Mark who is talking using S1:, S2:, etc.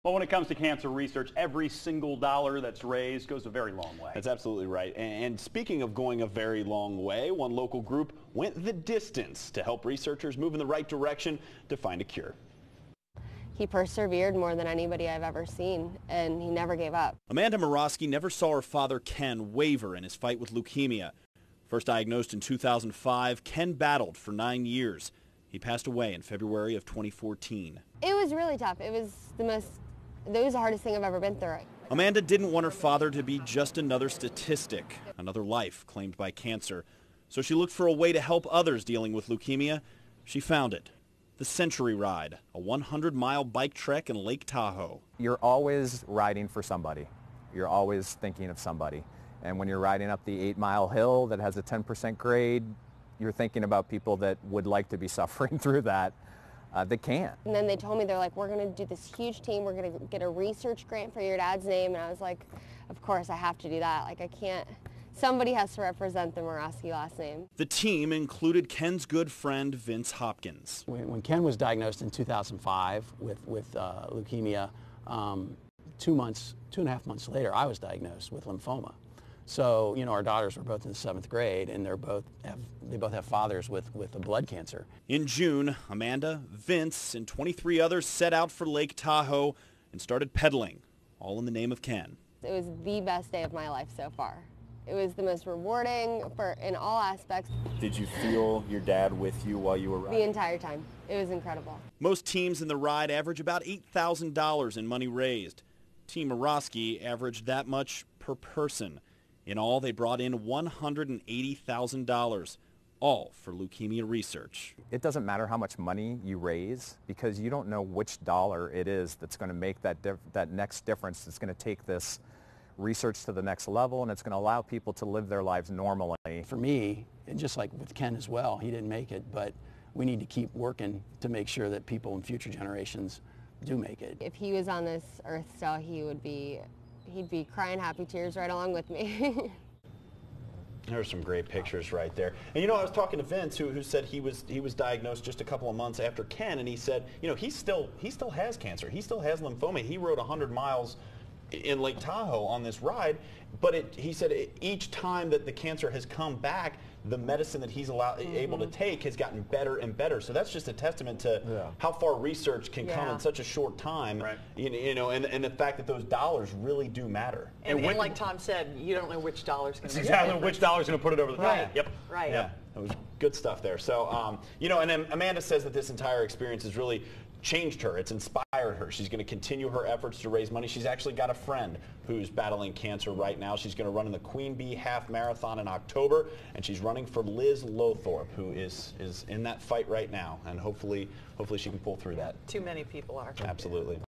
S1: Well, when it comes to cancer research, every single dollar that's raised goes a very long way.
S2: That's absolutely right. And speaking of going a very long way, one local group went the distance to help researchers move in the right direction to find a cure.
S3: He persevered more than anybody I've ever seen, and he never gave up.
S2: Amanda Morosky never saw her father Ken waver in his fight with leukemia. First diagnosed in 2005, Ken battled for 9 years. He passed away in February of 2014.
S3: It was really tough. It was the hardest thing I've ever been through.
S2: Amanda didn't want her father to be just another statistic, another life claimed by cancer. So she looked for a way to help others dealing with leukemia. She found it. The Century Ride, a 100-mile bike trek in Lake Tahoe.
S4: You're always riding for somebody. You're always thinking of somebody. And when you're riding up the 8-mile hill that has a 10% grade, you're thinking about people that would like to be suffering through that. That can't.
S3: And then they told me, they're like, we're going to do this huge team. We're going to get a research grant for your dad's name. And I was like, of course, I have to do that. Like, I can't. Somebody has to represent the Morosky last name.
S2: The team included Ken's good friend, Vince Hopkins.
S5: When Ken was diagnosed in 2005 with leukemia, 2.5 months later, I was diagnosed with lymphoma. So, you know, our daughters were both in the 7th grade, and they both have fathers with a blood cancer.
S2: In June, Amanda, Vince, and 23 others set out for Lake Tahoe and started pedaling, all in the name of Ken.
S3: It was the best day of my life so far. It was the most rewarding in all aspects.
S2: Did you feel your dad with you while you were riding?
S3: The entire time. It was incredible.
S2: Most teams in the ride average about $8,000 in money raised. Team Morosky averaged that much per person. In all, they brought in $180,000, all for leukemia research.
S4: It doesn't matter how much money you raise because you don't know which dollar it is that's going to make that next difference. That's going to take this research to the next level, and it's going to allow people to live their lives normally.
S5: For me, and just like with Ken as well, he didn't make it, but we need to keep working to make sure that people in future generations do make it.
S3: If he was on this earth still, he'd be crying happy tears right along with me.
S2: There's some great pictures right there. And you know, I was talking to Vince, who said he was diagnosed just a couple of months after Ken, and he said, you know, he still has cancer. He still has lymphoma. He rode 100 miles in Lake Tahoe on this ride, but he said each time that the cancer has come back, the medicine that he's able to take has gotten better and better. So that's just a testament to how far research can come in such a short time. Right. You know, and the fact that those dollars really do matter.
S6: And like Tom said, you don't know which dollar's going to
S1: exactly which dollar's going to put it over the top.
S6: Right.
S1: Yep.
S6: Right.
S2: Yeah, that was good stuff there. So, you know, and then Amanda says that this entire experience has really changed her. It's inspired her. She's going to continue her efforts to raise money. She's actually got a friend who's battling cancer right now. She's going to run in the Queen Bee Half Marathon in October, and she's running for Liz Lothorpe, who is in that fight right now, and hopefully she can pull through that.
S6: Too many people are.
S2: Absolutely.